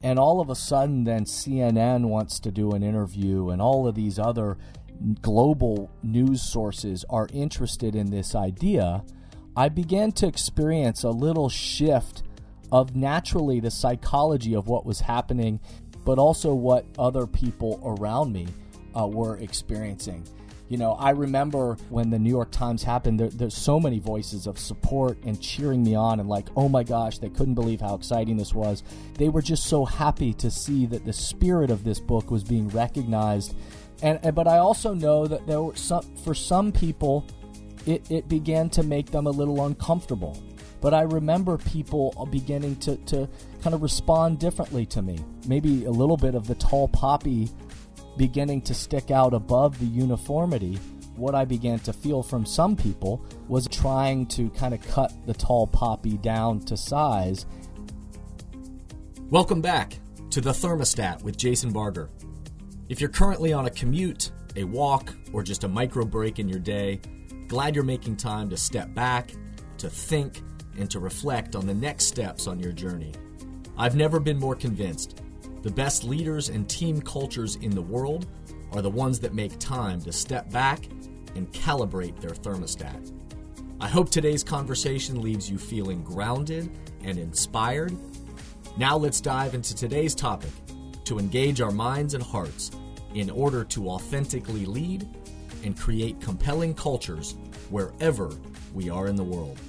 And all of a sudden, then CNN wants to do an interview, and all of these other global news sources are interested in this idea. I began to experience a little shift of naturally the psychology of what was happening, but also what other people around me were experiencing. You know, I remember when the New York Times happened, there's so many voices of support and cheering me on and like, oh my gosh, they couldn't believe how exciting this was. They were just so happy to see that the spirit of this book was being recognized. But I also know that there were for some people, it began to make them a little uncomfortable. But I remember people beginning to kind of respond differently to me. Maybe a little bit of the tall poppy beginning to stick out above the uniformity. What I began to feel from some people was trying to kind of cut the tall poppy down to size. Welcome back to The Thermostat with Jason Barger. If you're currently on a commute, a walk, or just a micro break in your day, glad you're making time to step back, to think, and to reflect on the next steps on your journey. I've never been more convinced. The best leaders and team cultures in the world are the ones that make time to step back and calibrate their thermostat. I hope today's conversation leaves you feeling grounded and inspired. Now let's dive into today's topic to engage our minds and hearts in order to authentically lead and create compelling cultures wherever we are in the world.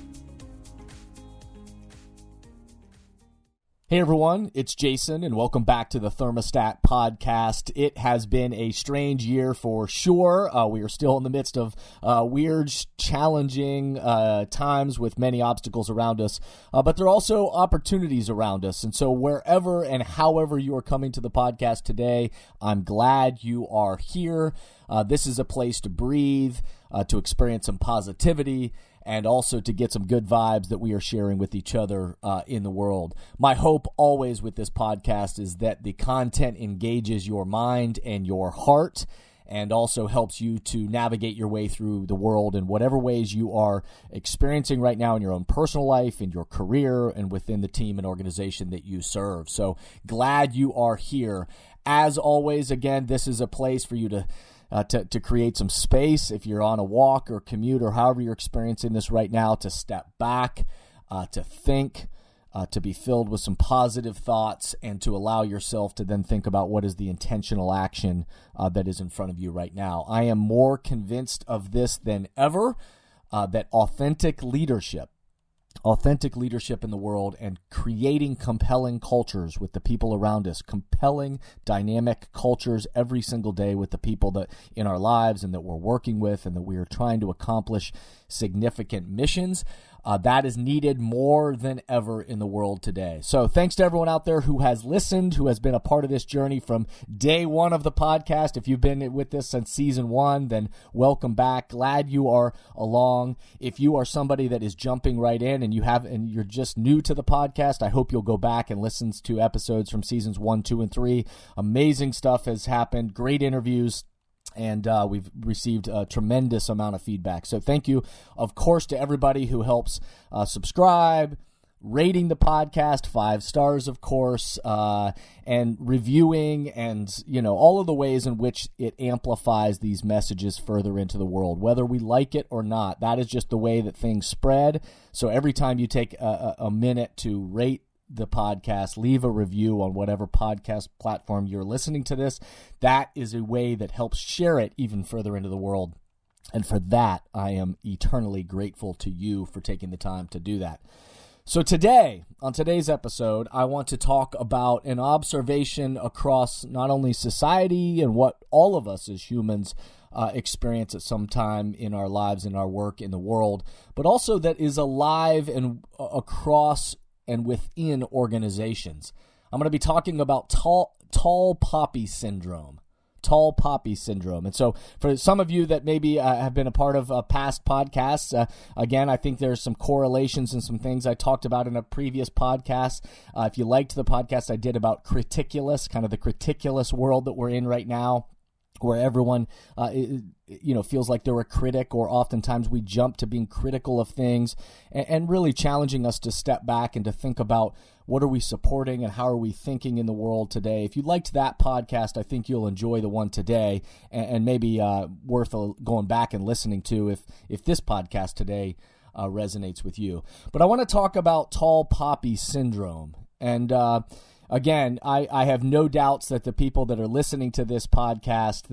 Hey everyone, it's Jason, and welcome back to the Thermostat podcast. It has been a strange year for sure. We are still in the midst of weird, challenging times with many obstacles around us, but there are also opportunities around us. And so wherever and however you are coming to the podcast today, I'm glad you are here. This is a place to breathe, to experience some positivity, and also to get some good vibes that we are sharing with each other in the world. My hope always with this podcast is that the content engages your mind and your heart and also helps you to navigate your way through the world in whatever ways you are experiencing right now in your own personal life, in your career, and within the team and organization that you serve. So glad you are here. As always, again, this is a place for you to create some space if you're on a walk or commute or however you're experiencing this right now, to step back, to think, to be filled with some positive thoughts, and to allow yourself to then think about what is the intentional action that is in front of you right now. I am more convinced of this than ever, that authentic leadership in the world and creating compelling cultures with the people around us, compelling dynamic cultures every single day with the people that in our lives and that we're working with and that we are trying to accomplish significant missions. That is needed more than ever in the world today. So thanks to everyone out there who has listened, who has been a part of this journey from day one of the podcast. If you've been with this since season 1, then welcome back. Glad you are along. If you are somebody that is jumping right in and you're just new to the podcast, I hope you'll go back and listen to episodes from seasons 1, 2, and 3. Amazing stuff has happened. Great interviews. And we've received a tremendous amount of feedback. So thank you, of course, to everybody who helps subscribe, rating the podcast 5 stars, of course, and reviewing, and all of the ways in which it amplifies these messages further into the world, whether we like it or not. That is just the way that things spread. So every time you take a minute to rate the podcast, leave a review on whatever podcast platform you're listening to this, that is a way that helps share it even further into the world. And for that, I am eternally grateful to you for taking the time to do that. So today, on today's episode, I want to talk about an observation across not only society and what all of us as humans experience at some time in our lives, in our work, in the world, but also that is alive and across and within organizations. I'm going to be talking about tall poppy syndrome. Tall poppy syndrome. And so for some of you that maybe have been a part of past podcasts, again, I think there's some correlations and some things I talked about in a previous podcast. If you liked the podcast I did about criticulus, kind of the criticulus world that we're in right now, where everyone, feels like they're a critic, or oftentimes we jump to being critical of things, and really challenging us to step back and to think about what are we supporting and how are we thinking in the world today. If you liked that podcast, I think you'll enjoy the one today, and maybe worth going back and listening to if this podcast today resonates with you. But I want to talk about tall poppy syndrome. And again, I have no doubts that the people that are listening to this podcast,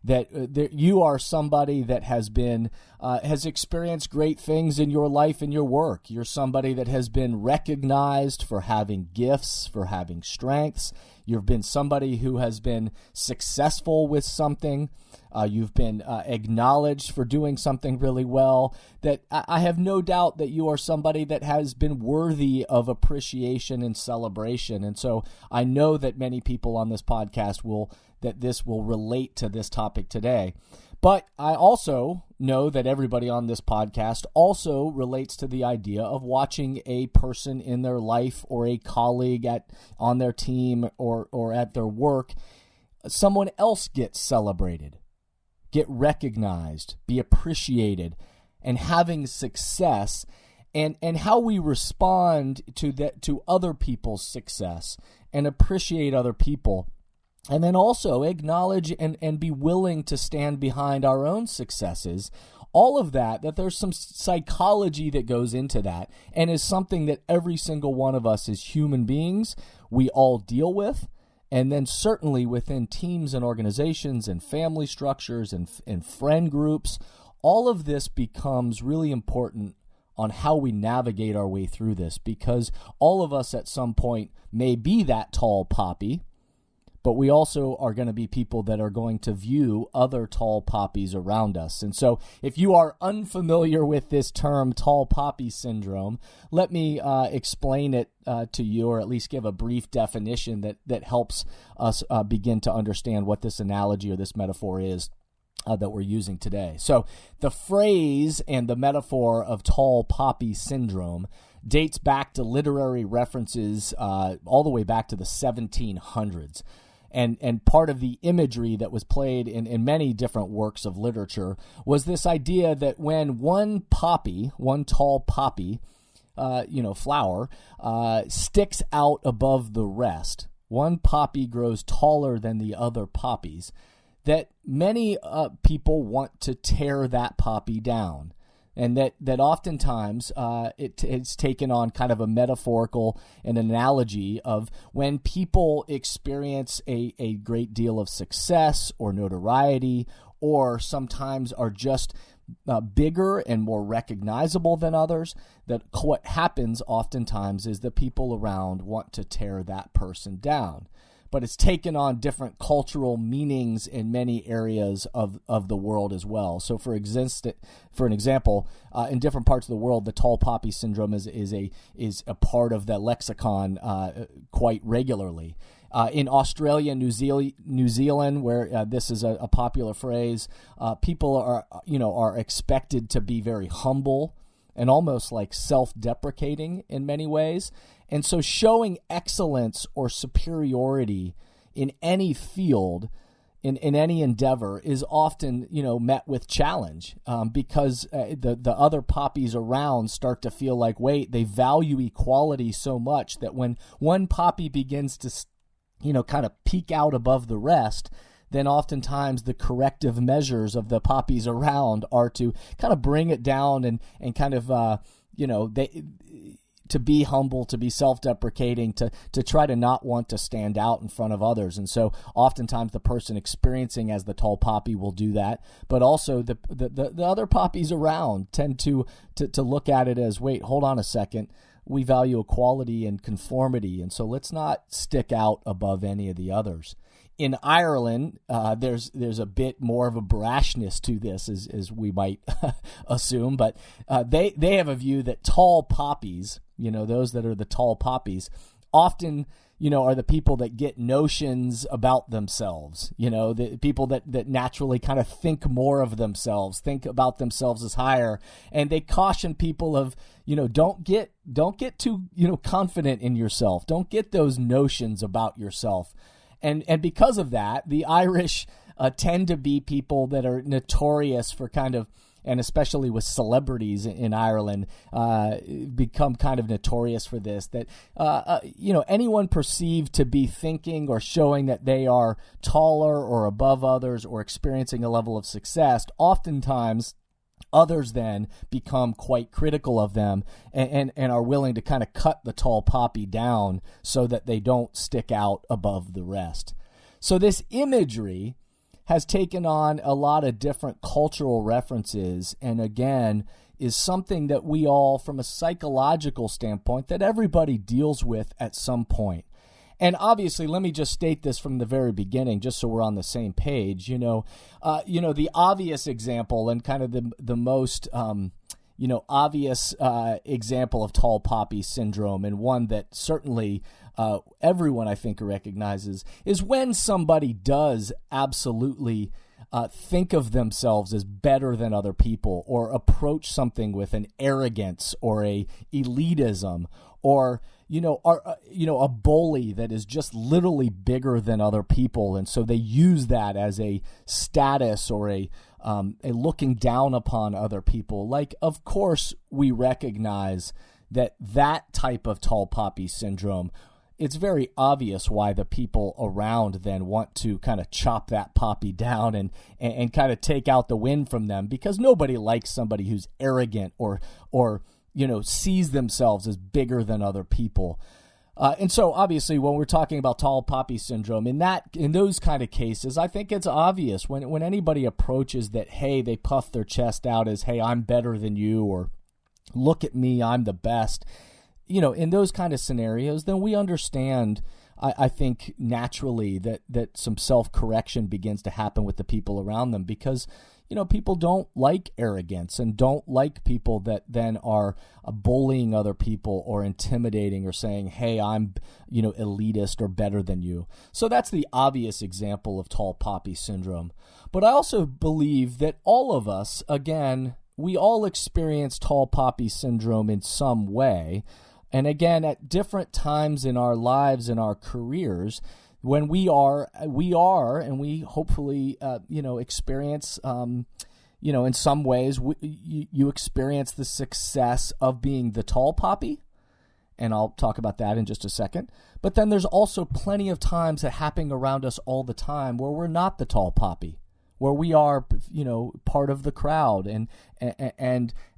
that you are somebody that has experienced great things in your life and your work. You're somebody that has been recognized for having gifts, for having strengths. You've been somebody who has been successful with something. You've been acknowledged for doing something really well. That I have no doubt that you are somebody that has been worthy of appreciation and celebration. And so I know that many people on this podcast will relate to this topic today. But I also know that everybody on this podcast also relates to the idea of watching a person in their life, or a colleague on their team or at their work, someone else get celebrated, get recognized, be appreciated, and having success, and how we respond to other people's success and appreciate other people. And then also acknowledge and be willing to stand behind our own successes. All of that there's some psychology that goes into that, and is something that every single one of us as human beings, we all deal with. And then certainly within teams and organizations and family structures and friend groups, all of this becomes really important on how we navigate our way through this, because all of us at some point may be that tall poppy, but we also are going to be people that are going to view other tall poppies around us. And so if you are unfamiliar with this term, tall poppy syndrome, let me explain it to you, or at least give a brief definition that helps us begin to understand what this analogy or this metaphor is that we're using today. So the phrase and the metaphor of tall poppy syndrome dates back to literary references all the way back to the 1700s. And part of the imagery that was played in many different works of literature was this idea that when one tall poppy, flower, sticks out above the rest, one poppy grows taller than the other poppies, that many people want to tear that poppy down. And that oftentimes it's taken on kind of a metaphorical and analogy of when people experience a great deal of success or notoriety, or sometimes are just bigger and more recognizable than others, that what happens oftentimes is the people around want to tear that person down. But it's taken on different cultural meanings in many areas of the world as well. So for an example, in different parts of the world, the tall poppy syndrome is a part of the lexicon quite regularly. In Australia, New Zealand, where this is a popular phrase, people are expected to be very humble and almost like self-deprecating in many ways. And so showing excellence or superiority in any field, in any endeavor, is often, met with challenge because the other poppies around start to feel like, wait, they value equality so much that when one poppy begins to, kind of peek out above the rest, then oftentimes the corrective measures of the poppies around are to kind of bring it down and kind of, to be humble, to be self-deprecating, to try to not want to stand out in front of others. And so oftentimes the person experiencing as the tall poppy will do that, but also the other poppies around tend to look at it as, wait, hold on a second, we value equality and conformity, and so let's not stick out above any of the others. In Ireland, there's a bit more of a brashness to this, as we might assume, but they have a view that tall poppies, those that are the tall poppies, often, are the people that get notions about themselves, the people that naturally kind of think more of themselves, think about themselves as higher, and they caution people of, don't get too, confident in yourself, don't get those notions about yourself. And because of that, the Irish tend to be people that are notorious for kind of, and especially with celebrities in Ireland, become kind of notorious for this, that, anyone perceived to be thinking or showing that they are taller or above others or experiencing a level of success, oftentimes others then become quite critical of them and are willing to kind of cut the tall poppy down so that they don't stick out above the rest. So this imagery has taken on a lot of different cultural references, and again, is something that we all, from a psychological standpoint, that everybody deals with at some point. And obviously, let me just state this from the very beginning, just so we're on the same page. The obvious example and kind of the most obvious example of tall poppy syndrome, and one that certainly everyone I think recognizes, is when somebody does absolutely think of themselves as better than other people, or approach something with an arrogance or a elitism, or a bully that is just literally bigger than other people, and so they use that as a status or a looking down upon other people. Like, of course, we recognize that type of tall poppy syndrome. It's very obvious why the people around then want to kind of chop that poppy down and kind of take out the wind from them, because nobody likes somebody who's arrogant or sees themselves as bigger than other people. And so obviously when we're talking about tall poppy syndrome, in those kind of cases, I think it's obvious when anybody approaches that, hey, they puff their chest out as, hey, I'm better than you, or look at me, I'm the best. In those kind of scenarios, then we understand, I think, naturally that some self-correction begins to happen with the people around them, because people don't like arrogance and don't like people that then are bullying other people or intimidating or saying, hey, I'm, elitist or better than you. So that's the obvious example of tall poppy syndrome. But I also believe that all of us, again, we all experience tall poppy syndrome in some way. And again, at different times in our lives and our careers, when we are, and we hopefully, experience, in some ways, you experience the success of being the tall poppy, and I'll talk about that in just a second. But then there's also plenty of times that happen around us all the time where we're not the tall poppy, where we are, part of the crowd,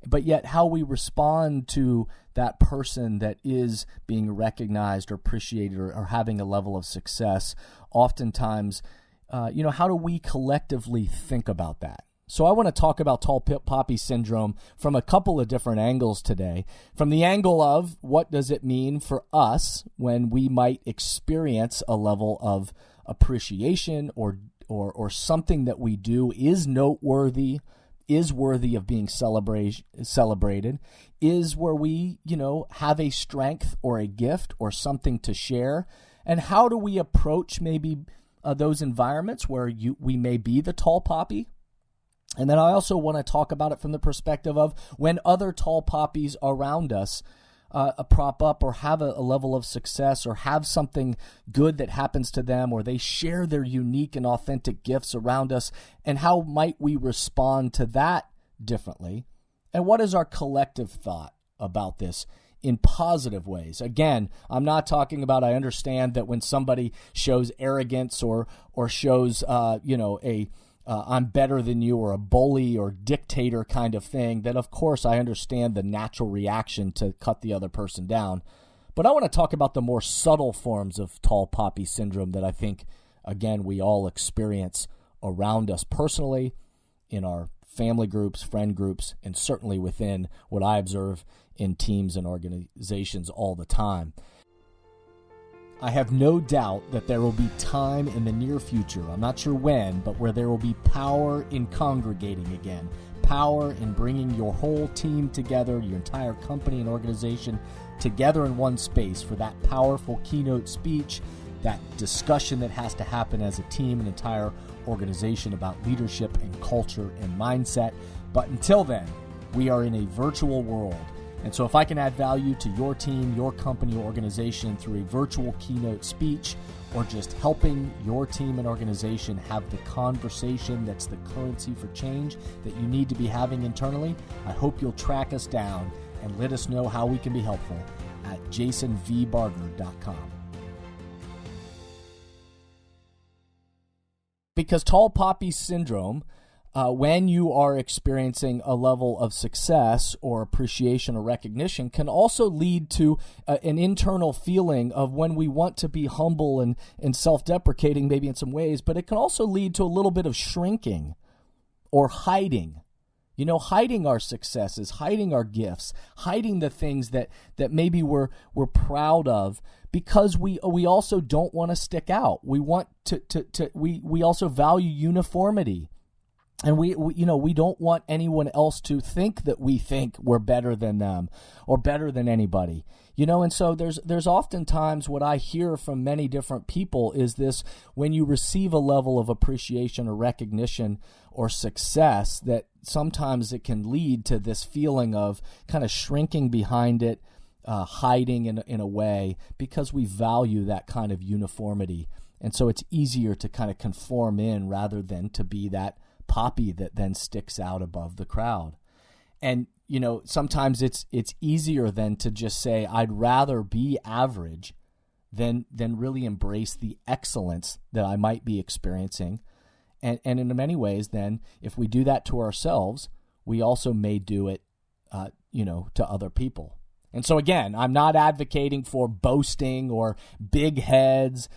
but yet how we respond to that person that is being recognized or appreciated or having a level of success, oftentimes, how do we collectively think about that? So I want to talk about tall poppy syndrome from a couple of different angles today. From the angle of, what does it mean for us when we might experience a level of appreciation or something that we do is noteworthy, is worthy of being celebrated, is where we, have a strength or a gift or something to share, and how do we approach maybe those environments where we may be the tall poppy. And then I also want to talk about it from the perspective of when other tall poppies around us prop up or have a level of success or have something good that happens to them, or they share their unique and authentic gifts around us, and how might we respond to that differently? And what is our collective thought about this in positive ways? Again, I'm not talking about, I understand that when somebody shows arrogance or shows, I'm better than you, or a bully or dictator kind of thing, that of course I understand the natural reaction to cut the other person down. But I want to talk about the more subtle forms of tall poppy syndrome that I think, again, we all experience around us personally, in our family groups, friend groups, and certainly within what I observe in teams and organizations all the time. I have no doubt that there will be time in the near future, I'm not sure when, but where there will be power in congregating again, power in bringing your whole team together, your entire company and organization together in one space for that powerful keynote speech, that discussion that has to happen as a team and entire organization about leadership and culture and mindset. But until then, we are in a virtual world, And so if I can add value to your team, your company, or organization through a virtual keynote speech, or just helping your team and organization have the conversation that's the currency for change that you need to be having internally, I hope you'll track us down and let us know how we can be helpful at jasonvbarger.com. Because tall poppy syndrome, when you are experiencing a level of success or appreciation or recognition, can also lead to an internal feeling of when we want to be humble and self-deprecating maybe in some ways, but it can also lead to a little bit of shrinking or hiding. Hiding our successes, hiding our gifts, hiding the things that maybe we're proud of, because we also don't want to stick out. We want we also value uniformity. And we don't want anyone else to think that we think we're better than them or better than anybody. And so there's oftentimes what I hear from many different people is this: when you receive a level of appreciation or recognition or success, that sometimes it can lead to this feeling of kind of shrinking behind it, hiding in a way, because we value that kind of uniformity. And so it's easier to kind of conform in rather than to be that poppy that then sticks out above the crowd. And sometimes it's easier than to just say, I'd rather be average than really embrace the excellence that I might be experiencing. And in many ways, then, if we do that to ourselves, we also may do it to other people. And so again, I'm not advocating for boasting or big heads.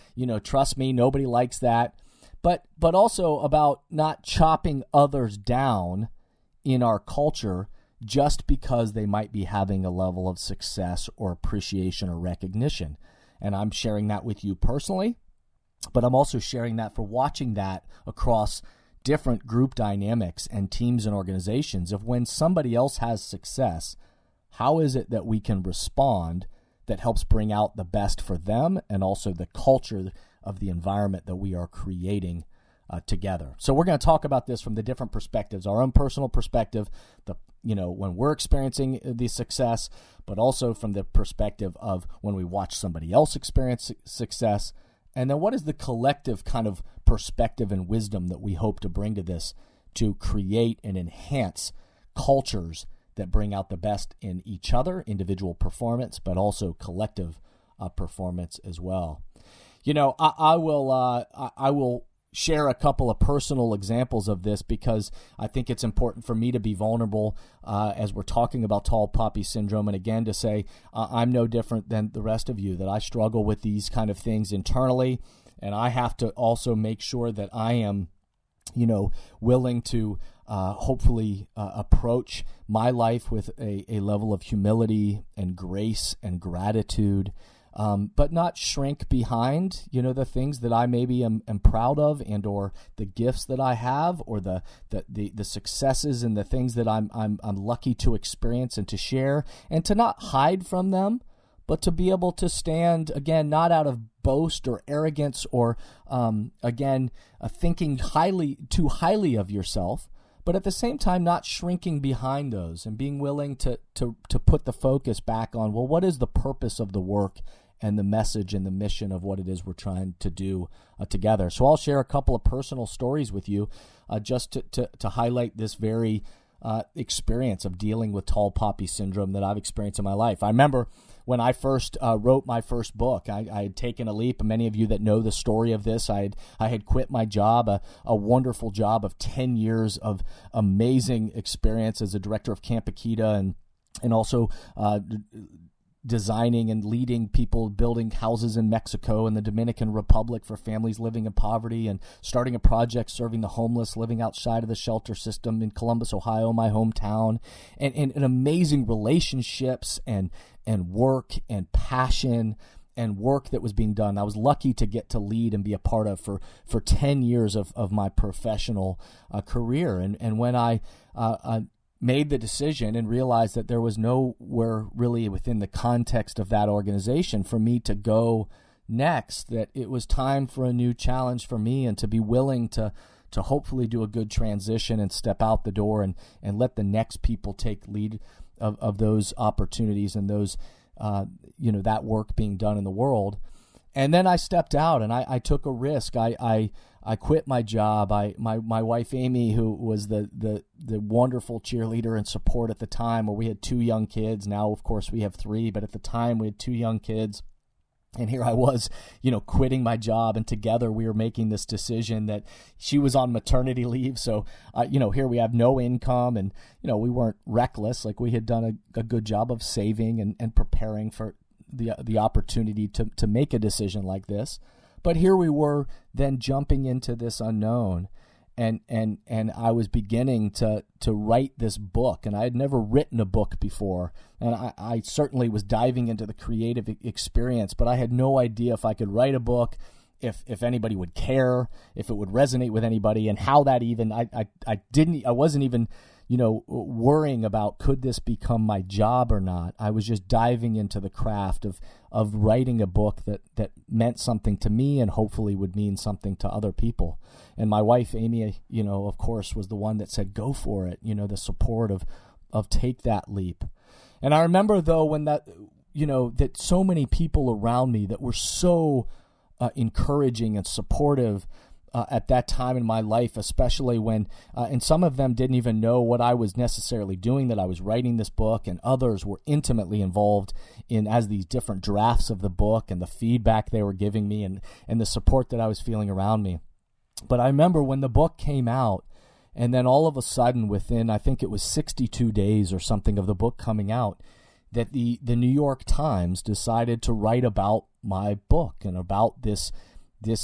Trust me, nobody likes that. But also about not chopping others down in our culture just because they might be having a level of success or appreciation or recognition. And I'm sharing that with you personally, but I'm also sharing that for watching that across different group dynamics and teams and organizations of when somebody else has success, how is it that we can respond that helps bring out the best for them and also the culture of the environment that we are creating together. So we're going to talk about this from the different perspectives, our own personal perspective, when we're experiencing the success, but also from the perspective of when we watch somebody else experience success. And then what is the collective kind of perspective and wisdom that we hope to bring to this to create and enhance cultures that bring out the best in each other, individual performance, but also collective performance as well. I will share a couple of personal examples of this because I think it's important for me to be vulnerable as we're talking about tall poppy syndrome. And again, to say I'm no different than the rest of you, that I struggle with these kind of things internally. And I have to also make sure that I am, willing to hopefully approach my life with a level of humility and grace and gratitude. But not shrink behind, the things that I maybe am proud of, and or the gifts that I have, or the successes and the things that I'm lucky to experience and to share, and to not hide from them, but to be able to stand, again, not out of boast or arrogance or thinking too highly of yourself, but at the same time not shrinking behind those and being willing to put the focus back on, well, what is the purpose of the work and the message and the mission of what it is we're trying to do together. So I'll share a couple of personal stories with you just to highlight this very experience of dealing with tall poppy syndrome that I've experienced in my life. I remember when I first wrote my first book, I had taken a leap. Many of you that know the story of this, I had quit my job, a wonderful job of 10 years of amazing experience as a director of Camp Akita and also designing and leading people building houses in Mexico and the Dominican Republic for families living in poverty, and starting a project serving the homeless living outside of the shelter system in Columbus, Ohio, my hometown, and amazing relationships and work and passion and work that was being done. I was lucky to get to lead and be a part of for 10 years of my professional career. And when I made the decision and realized that there was nowhere really within the context of that organization for me to go next, that it was time for a new challenge for me, and to be willing to hopefully do a good transition and step out the door and let the next people take lead of those opportunities and those, that work being done in the world. And then I stepped out and I took a risk. I quit my job. My wife Amy, who was the wonderful cheerleader and support at the time, where we had 2 young kids. Now, of course, we have 3, but at the time we had 2 young kids. And here I was, quitting my job, and together we were making this decision that she was on maternity leave. So, here we have no income, and, we weren't reckless. Like, we had done a good job of saving and preparing for the opportunity to make a decision like this. But here we were then jumping into this unknown, and I was beginning to write this book, and I had never written a book before, and I certainly was diving into the creative experience, but I had no idea if I could write a book, if anybody would care, if it would resonate with anybody, and how that even I wasn't even worrying about, could this become my job or not. I was just diving into the craft of writing a book that meant something to me and hopefully would mean something to other people. And my wife, Amy, of course, was the one that said, go for it, the support of take that leap. And I remember, though, when that so many people around me that were so encouraging and supportive at that time in my life, especially when, and some of them didn't even know what I was necessarily doing, that I was writing this book, and others were intimately involved as these different drafts of the book and the feedback they were giving me and the support that I was feeling around me. But I remember when the book came out, and then all of a sudden, within, I think it was 62 days or something of the book coming out, that the New York Times decided to write about my book and about this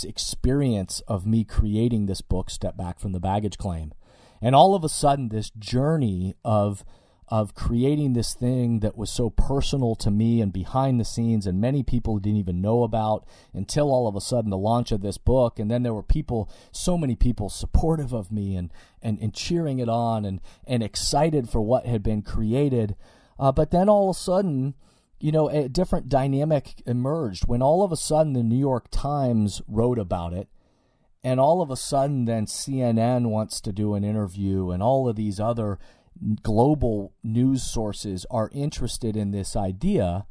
experience of me creating this book, Step Back from the Baggage Claim. And all of a sudden, this journey of creating this thing that was so personal to me and behind the scenes, and many people didn't even know about, until all of a sudden the launch of this book. And then there were so many people supportive of me and cheering it on and excited for what had been created. But then all of a sudden, a different dynamic emerged when all of a sudden the New York Times wrote about it, and all of a sudden then CNN wants to do an interview, and all of these other global news sources are interested in this idea.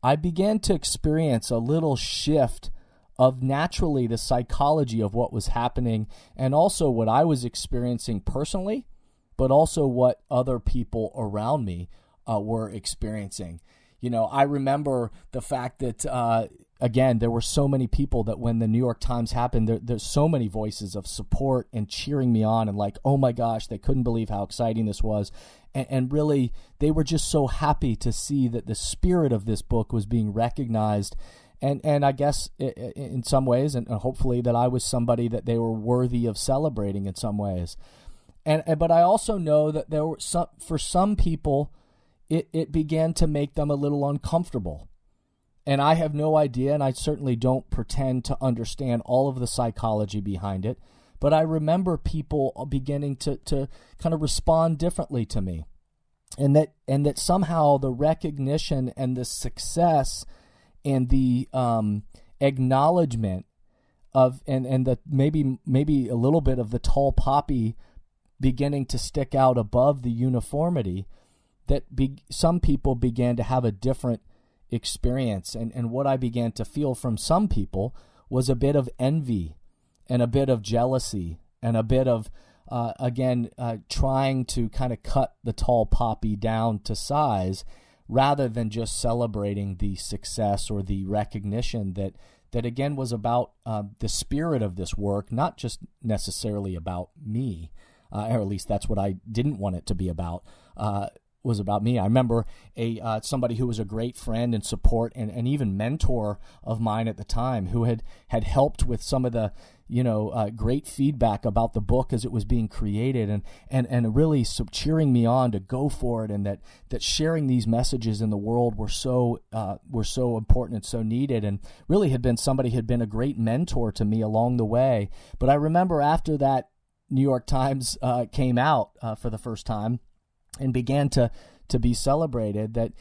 I began to experience a little shift of naturally the psychology of what was happening, and also what I was experiencing personally, but also what other people around me were experiencing. I remember the fact that, again, there were so many people that when the New York Times happened, there's so many voices of support and cheering me on, and like, oh my gosh, they couldn't believe how exciting this was. And really, they were just so happy to see that the spirit of this book was being recognized. And I guess in some ways, and hopefully that I was somebody that they were worthy of celebrating in some ways. But I also know that there were for some people, it began to make them a little uncomfortable. And I have no idea, and I certainly don't pretend to understand all of the psychology behind it, but I remember people beginning to kind of respond differently to me. And that somehow the recognition and the success and the acknowledgement of and the maybe a little bit of the tall poppy beginning to stick out above the uniformity, that some people began to have a different experience. And what I began to feel from some people was a bit of envy and a bit of jealousy and a bit of, trying to kind of cut the tall poppy down to size, rather than just celebrating the success or the recognition that again was about the spirit of this work, not just necessarily about me, or at least that's what I didn't want it to be about. Was about me. I remember somebody who was a great friend and support and even mentor of mine at the time, who had helped with some of the great feedback about the book as it was being created, and really cheering me on to go for it, and that sharing these messages in the world were so important and so needed, and really had been a great mentor to me along the way. But I remember after that New York Times came out for the first time and began to be celebrated, that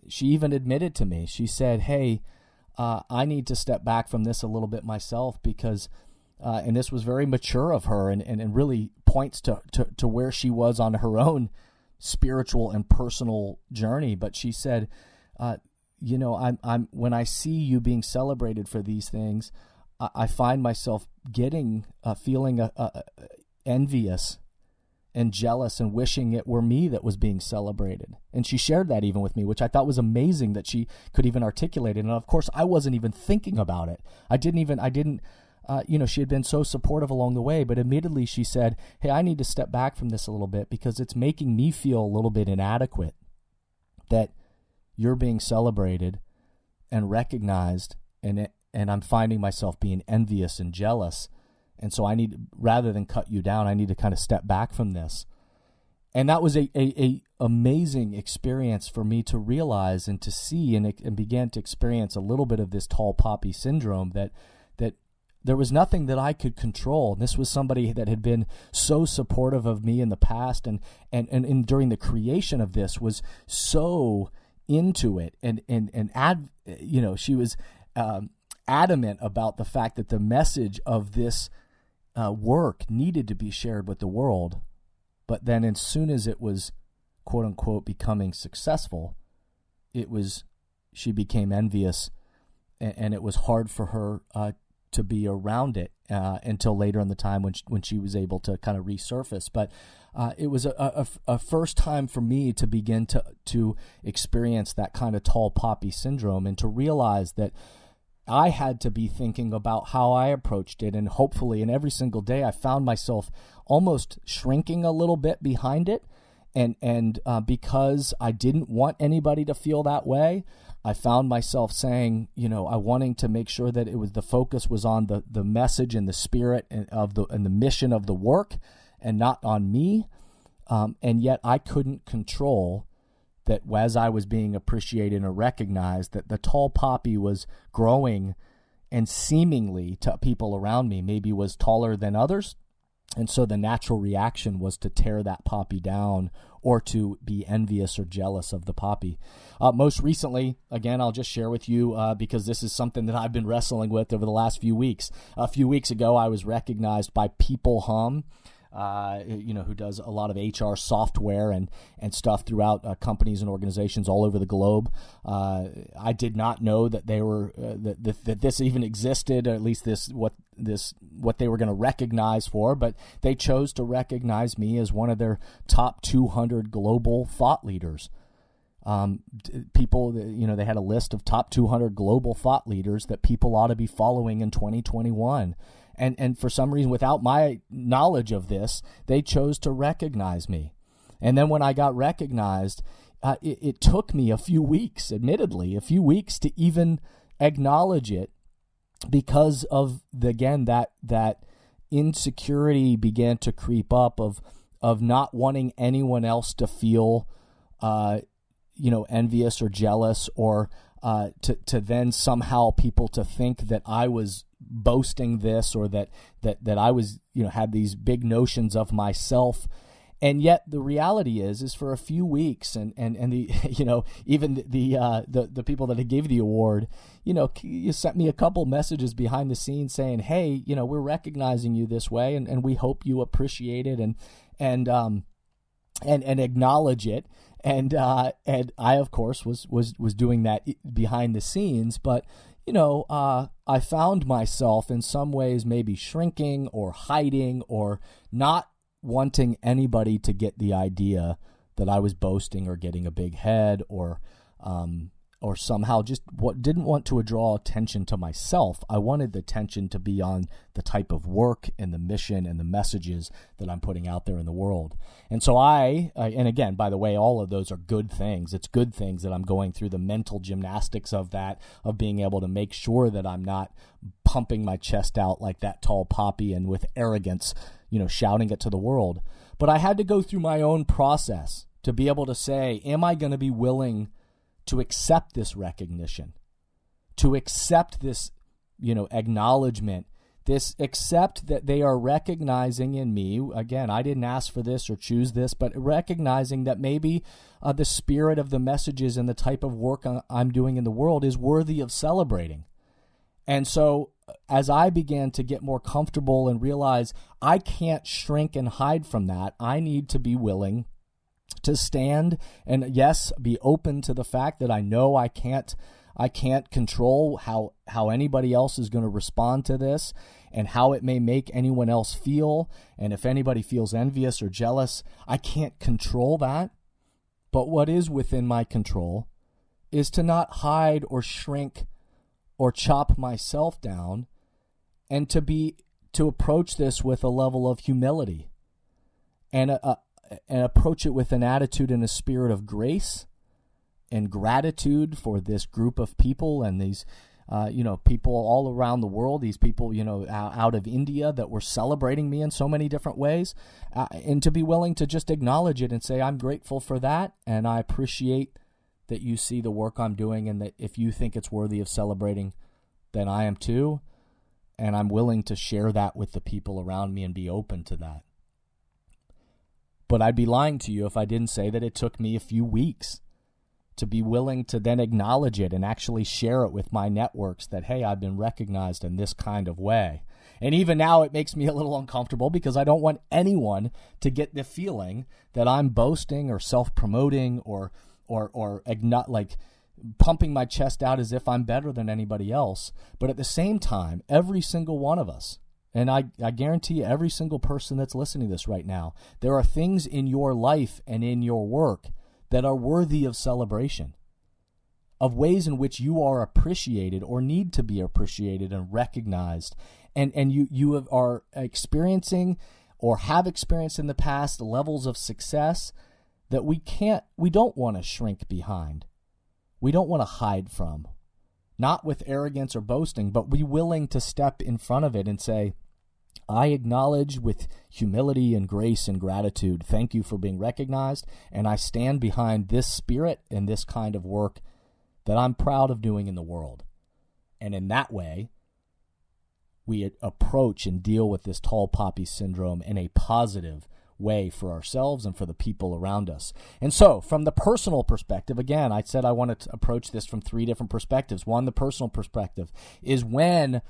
she even admitted to me. She said, hey, I need to step back from this a little bit myself, because and this was very mature of her, and really points to where she was on her own spiritual and personal journey. But she said, I'm when I see you being celebrated for these things, I find myself feeling envious and jealous and wishing it were me that was being celebrated. And she shared that even with me, which I thought was amazing that she could even articulate it. And of course, I wasn't even thinking about it. She had been so supportive along the way, but immediately she said, hey, I need to step back from this a little bit because it's making me feel a little bit inadequate that you're being celebrated and recognized, and I'm finding myself being envious and jealous. And so rather than cut you down, I need to kind of step back from this. And that was a amazing experience for me to realize and to see and began to experience a little bit of this tall poppy syndrome, that there was nothing that I could control. And this was somebody that had been so supportive of me in the past and during the creation of this was so into it she was adamant about the fact that the message of this work needed to be shared with the world. But then as soon as it was, quote unquote, becoming successful, she became envious, and it was hard for her to be around it until later in the time when she was able to kind of resurface. But it was a first time for me to begin to experience that kind of tall poppy syndrome, and to realize that I had to be thinking about how I approached it. And hopefully, and every single day, I found myself almost shrinking a little bit behind it. And because I didn't want anybody to feel that way, I found myself saying, I wanting to make sure that the focus was on the message and the spirit and the mission of the work, and not on me. And yet I couldn't control that as I was being appreciated and recognized, that the tall poppy was growing, and seemingly to people around me maybe was taller than others. And so the natural reaction was to tear that poppy down or to be envious or jealous of the poppy. Most recently, again, I'll just share with you because this is something that I've been wrestling with over the last few weeks. A few weeks ago, I was recognized by People Hum, who does a lot of HR software and stuff throughout companies and organizations all over the globe. I did not know that they were that this even existed, or at least what they were going to recognize for. But they chose to recognize me as one of their top 200 global thought leaders. People, they had a list of top 200 global thought leaders that people ought to be following in 2021. And for some reason, without my knowledge of this, they chose to recognize me. And then when I got recognized, it took me a few weeks to even acknowledge it, because of that insecurity began to creep up of not wanting anyone else to feel envious or jealous, or to then somehow people to think that I was boasting this, or that I was had these big notions of myself. And yet the reality is for a few weeks, and the even the people that gave the award, you sent me a couple messages behind the scenes saying, hey, we're recognizing you this way, and we hope you appreciate it and acknowledge it. And I, of course, was doing that behind the scenes, but I found myself in some ways maybe shrinking or hiding or not wanting anybody to get the idea that I was boasting or getting a big head or somehow just didn't want to draw attention to myself. I wanted the attention to be on the type of work and the mission and the messages that I'm putting out there in the world. And so and again, by the way, all of those are good things. It's good things that I'm going through the mental gymnastics of that, of being able to make sure that I'm not pumping my chest out like that tall poppy and with arrogance, shouting it to the world. But I had to go through my own process to be able to say, am I going to be willing to accept this recognition, to accept this, acknowledgement, accept that they are recognizing in me. Again, I didn't ask for this or choose this, but recognizing that maybe the spirit of the messages and the type of work I'm doing in the world is worthy of celebrating. And so as I began to get more comfortable and realize I can't shrink and hide from that, I need to be willing to stand and, yes, be open to the fact that I know I can't control how anybody else is going to respond to this and how it may make anyone else feel. And if anybody feels envious or jealous, I can't control that. But what is within my control is to not hide or shrink or chop myself down, and to approach this with a level of humility and approach it with an attitude and a spirit of grace and gratitude for this group of people and these people all around the world, these people, out of India that were celebrating me in so many different ways, and to be willing to just acknowledge it and say, I'm grateful for that, and I appreciate that you see the work I'm doing, and that if you think it's worthy of celebrating, then I am too, and I'm willing to share that with the people around me and be open to that. But I'd be lying to you if I didn't say that it took me a few weeks to be willing to then acknowledge it and actually share it with my networks that, hey, I've been recognized in this kind of way. And even now it makes me a little uncomfortable because I don't want anyone to get the feeling that I'm boasting or self-promoting or pumping my chest out as if I'm better than anybody else. But at the same time, every single one of us, and I guarantee you every single person that's listening to this right now, there are things in your life and in your work that are worthy of celebration, of ways in which you are appreciated or need to be appreciated and recognized. And you are experiencing or have experienced in the past levels of success that we don't want to shrink behind. We don't want to hide from, not with arrogance or boasting, but be willing to step in front of it and say, I acknowledge with humility and grace and gratitude, thank you for being recognized, and I stand behind this spirit and this kind of work that I'm proud of doing in the world. And in that way, we approach and deal with this tall poppy syndrome in a positive way for ourselves and for the people around us. And so, from the personal perspective, again, I said I wanted to approach this from three different perspectives. One, the personal perspective, is when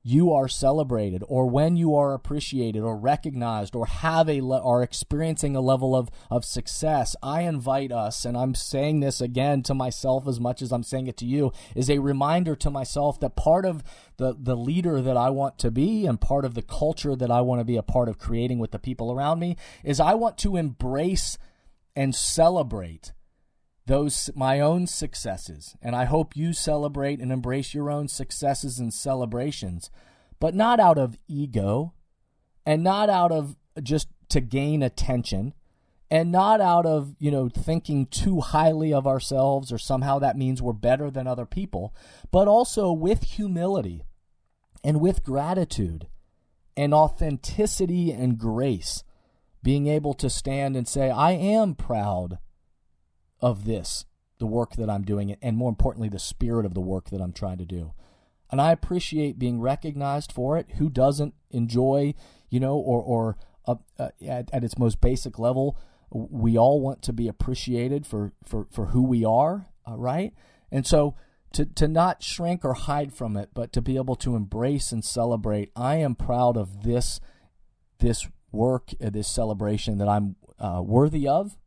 you are celebrated or when you are appreciated or recognized or are experiencing a level of success. I invite us, and I'm saying this again to myself as much as I'm saying it to you, is a reminder to myself that part of the leader that I want to be and part of the culture that I want to be a part of creating with the people around me is I want to embrace and celebrate my own successes. And I hope you celebrate and embrace your own successes and celebrations, but not out of ego and not out of just to gain attention and not out of, thinking too highly of ourselves or somehow that means we're better than other people, but also with humility and with gratitude and authenticity and grace, being able to stand and say, I am proud of this, the work that I'm doing, and more importantly, the spirit of the work that I'm trying to do. And I appreciate being recognized for it. Who doesn't enjoy, at its most basic level, we all want to be appreciated for who we are, right? And so to not shrink or hide from it, but to be able to embrace and celebrate, I am proud of this work, this celebration that I'm worthy of,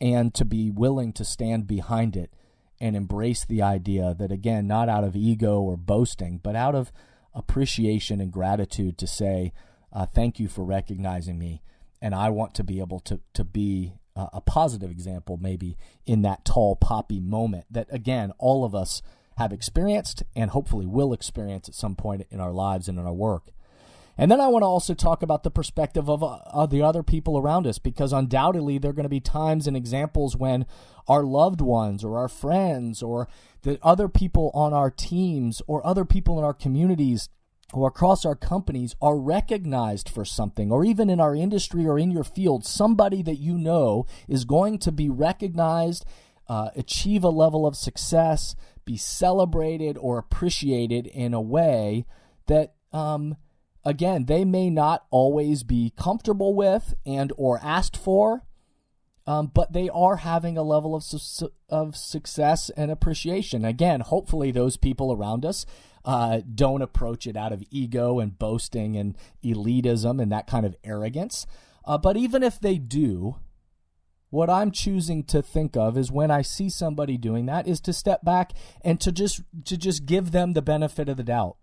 and to be willing to stand behind it and embrace the idea that, again, not out of ego or boasting, but out of appreciation and gratitude to say, thank you for recognizing me. And I want to be able to be a positive example maybe in that tall poppy moment that, again, all of us have experienced and hopefully will experience at some point in our lives and in our work. And then I want to also talk about the perspective of the other people around us, because undoubtedly there are going to be times and examples when our loved ones or our friends or the other people on our teams or other people in our communities or across our companies are recognized for something, or even in our industry or in your field, somebody that you know is going to be recognized, achieve a level of success, be celebrated or appreciated in a way that again, they may not always be comfortable with and or asked for, but they are having a level of success and appreciation. Again, hopefully those people around us don't approach it out of ego and boasting and elitism and that kind of arrogance. But even if they do, what I'm choosing to think of is when I see somebody doing that is to step back and to just give them the benefit of the doubt.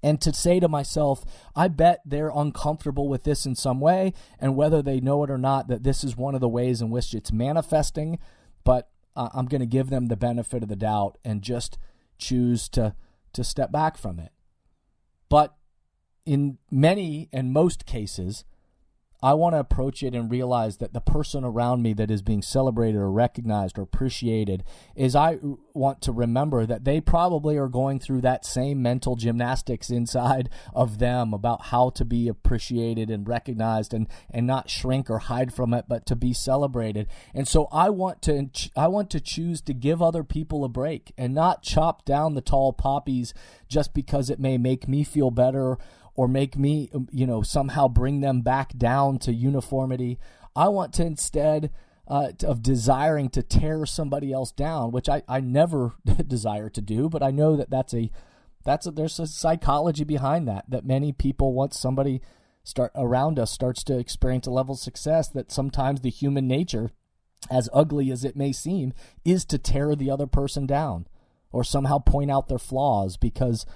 And to say to myself, I bet they're uncomfortable with this in some way, and whether they know it or not, that this is one of the ways in which it's manifesting, but I'm going to give them the benefit of the doubt and just choose to step back from it. But in many and most cases, I want to approach it and realize that the person around me that is being celebrated or recognized or appreciated is, I want to remember that they probably are going through that same mental gymnastics inside of them about how to be appreciated and recognized and not shrink or hide from it, but to be celebrated. And so I want to choose to give other people a break and not chop down the tall poppies just because it may make me feel better or make me, somehow bring them back down to uniformity. I want to, instead of desiring to tear somebody else down, which I never desire to do, but I know that there's a psychology behind that many people, once somebody around us starts to experience a level of success, that sometimes the human nature, as ugly as it may seem, is to tear the other person down or somehow point out their flaws because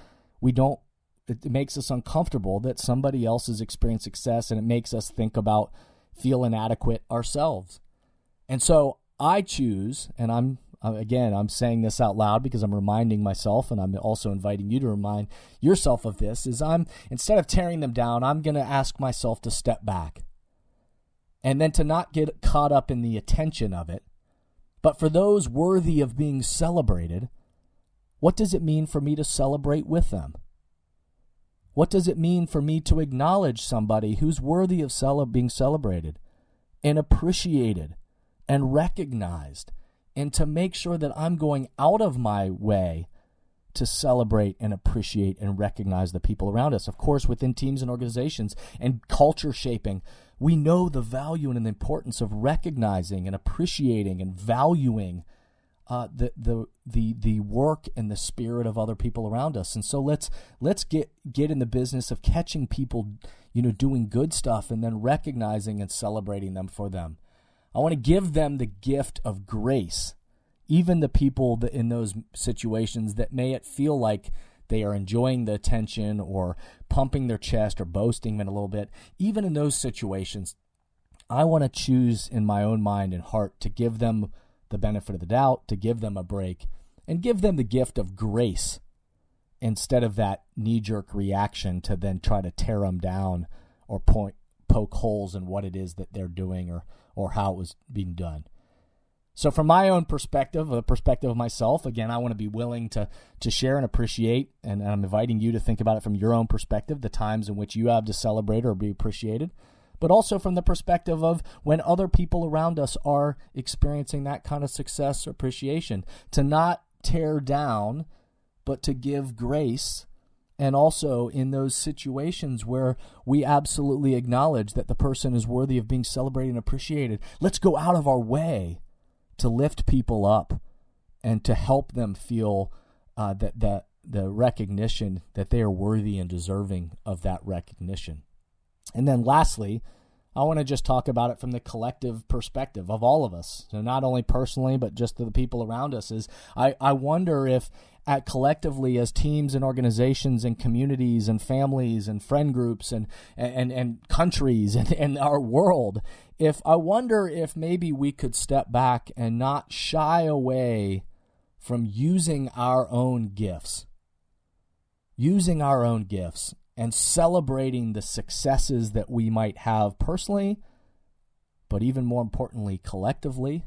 it makes us uncomfortable that somebody else has experienced success, and it makes us think about feel inadequate ourselves. And so I choose, and I'm saying this out loud because I'm reminding myself, and I'm also inviting you to remind yourself of this, is instead of tearing them down, I'm going to ask myself to step back and then to not get caught up in the attention of it. But for those worthy of being celebrated, what does it mean for me to celebrate with them? What does it mean for me to acknowledge somebody who's worthy of being celebrated and appreciated and recognized, and to make sure that I'm going out of my way to celebrate and appreciate and recognize the people around us? Of course, within teams and organizations and culture shaping, we know the value and the importance of recognizing and appreciating and valuing the work and the spirit of other people around us. And so let's get in the business of catching people, doing good stuff and then recognizing and celebrating them for them. I want to give them the gift of grace, even the people that in those situations that may feel like they are enjoying the attention or pumping their chest or boasting in a little bit. Even in those situations, I want to choose in my own mind and heart to give them the benefit of the doubt, to give them a break, and give them the gift of grace instead of that knee-jerk reaction to then try to tear them down or poke holes in what it is that they're doing or how it was being done. So from my own perspective, the perspective of myself, again, I want to be willing to share and appreciate, and I'm inviting you to think about it from your own perspective, the times in which you have to celebrate or be appreciated, but also from the perspective of when other people around us are experiencing that kind of success or appreciation, to not tear down, but to give grace. And also in those situations where we absolutely acknowledge that the person is worthy of being celebrated and appreciated, let's go out of our way to lift people up and to help them feel that the recognition that they are worthy and deserving of that recognition. And then lastly, I want to just talk about it from the collective perspective of all of us. So not only personally, but just to the people around us. Is I wonder if collectively as teams and organizations and communities and families and friend groups and countries and our world, I wonder if maybe we could step back and not shy away from using our own gifts. Using our own gifts and celebrating the successes that we might have personally, but even more importantly, collectively.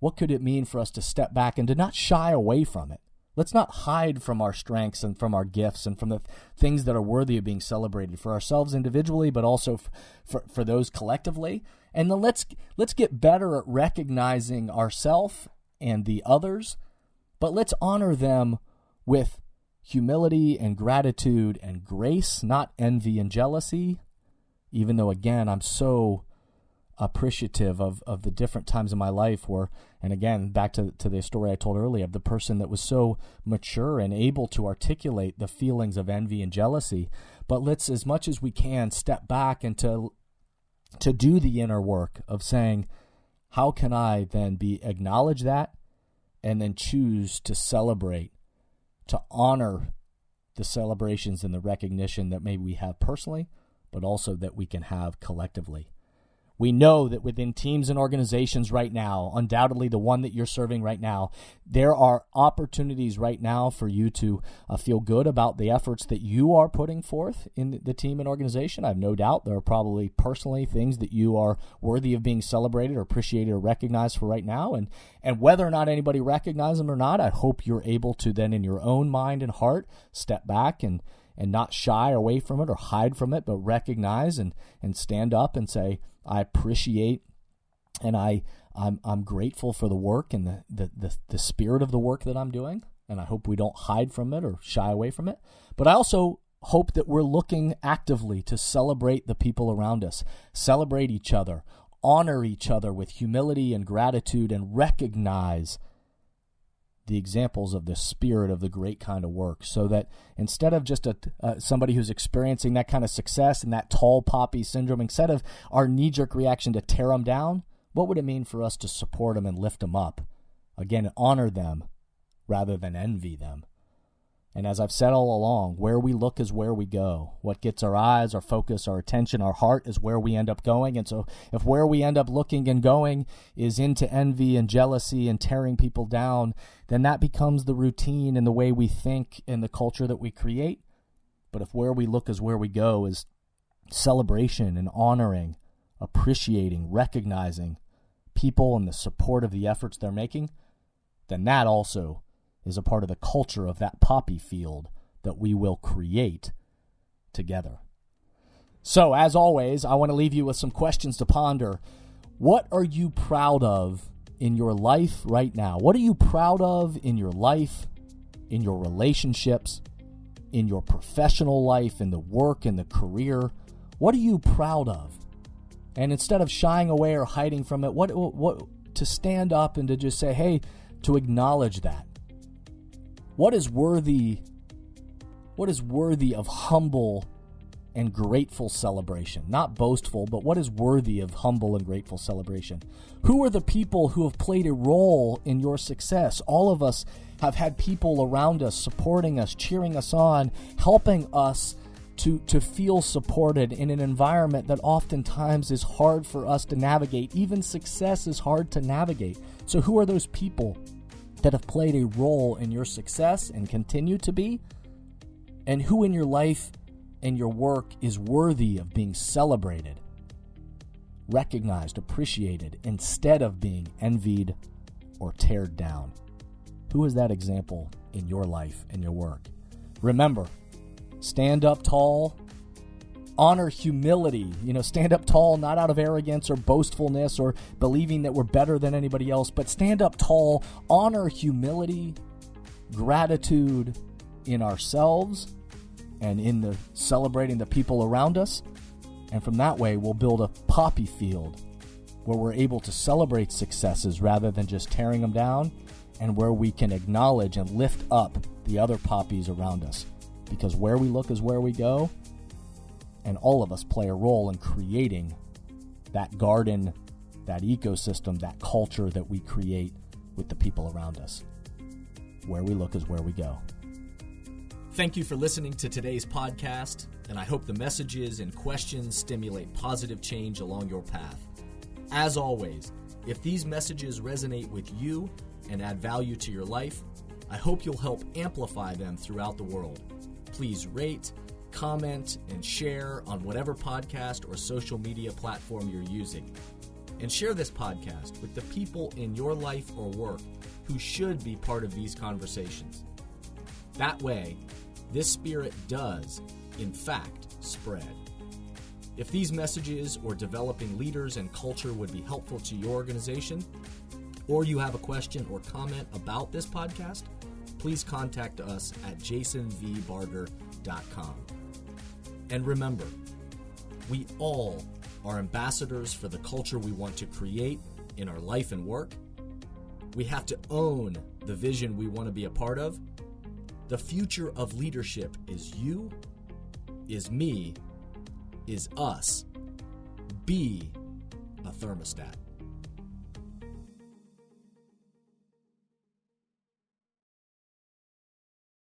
What could it mean for us to step back and to not shy away from it? Let's not hide from our strengths and from our gifts and from the things that are worthy of being celebrated for ourselves individually, but also for those collectively. And then let's get better at recognizing ourselves and the others, but let's honor them with humility and gratitude and grace, not envy and jealousy, even though, again, I'm so appreciative of the different times in my life where, and again, back to the story I told earlier of the person that was so mature and able to articulate the feelings of envy and jealousy. But let's, as much as we can, step back and to do the inner work of saying, how can I then acknowledge that and then choose to celebrate, to honor the celebrations and the recognition that maybe we have personally, but also that we can have collectively. We know that within teams and organizations right now, undoubtedly the one that you're serving right now, there are opportunities right now for you to feel good about the efforts that you are putting forth in the team and organization. I have no doubt there are probably personally things that you are worthy of being celebrated or appreciated or recognized for right now. And whether or not anybody recognizes them or not, I hope you're able to then in your own mind and heart step back and not shy away from it or hide from it, but recognize and stand up and say, I appreciate and I'm grateful for the work and the spirit of the work that I'm doing, and I hope we don't hide from it or shy away from it. But I also hope that we're looking actively to celebrate the people around us, celebrate each other, honor each other with humility and gratitude, and recognize the examples of the spirit of the great kind of work, so that instead of just somebody who's experiencing that kind of success and that tall poppy syndrome, instead of our knee-jerk reaction to tear them down, what would it mean for us to support them and lift them up? Again, honor them rather than envy them. And as I've said all along, where we look is where we go. What gets our eyes, our focus, our attention, our heart is where we end up going. And so if where we end up looking and going is into envy and jealousy and tearing people down, then that becomes the routine and the way we think and the culture that we create. But if where we look is where we go is celebration and honoring, appreciating, recognizing people and the support of the efforts they're making, then that also is a part of the culture of that poppy field that we will create together. So, as always, I want to leave you with some questions to ponder. What are you proud of in your life right now? What are you proud of in your life, in your relationships, in your professional life, in the work, in the career? What are you proud of? And instead of shying away or hiding from it, what to stand up and to just say, hey, to acknowledge that. What is worthy of humble and grateful celebration? Not boastful, but what is worthy of humble and grateful celebration? Who are the people who have played a role in your success? All of us have had people around us supporting us, cheering us on, helping us to feel supported in an environment that oftentimes is hard for us to navigate. Even success is hard to navigate. So who are those people that have played a role in your success and continue to be? And who in your life and your work is worthy of being celebrated, recognized, appreciated, instead of being envied or teared down? Who is that example in your life and your work? Remember, stand up tall, honor humility. Stand up tall, not out of arrogance or boastfulness or believing that we're better than anybody else, but stand up tall, honor humility, gratitude in ourselves and in the celebrating the people around us. And from that way, we'll build a poppy field where we're able to celebrate successes rather than just tearing them down, and where we can acknowledge and lift up the other poppies around us. Because where we look is where we go, and all of us play a role in creating that garden, that ecosystem, that culture that we create with the people around us. Where we look is where we go. Thank you for listening to today's podcast, and I hope the messages and questions stimulate positive change along your path. As always, if these messages resonate with you and add value to your life, I hope you'll help amplify them throughout the world. Please rate, comment, and share on whatever podcast or social media platform you're using. And share this podcast with the people in your life or work who should be part of these conversations. That way, this spirit does, in fact, spread. If these messages or developing leaders and culture would be helpful to your organization, or you have a question or comment about this podcast, please contact us at jasonvbarger.com. And remember, we all are ambassadors for the culture we want to create in our life and work. We have to own the vision we want to be a part of. The future of leadership is you, is me, is us. Be a thermostat.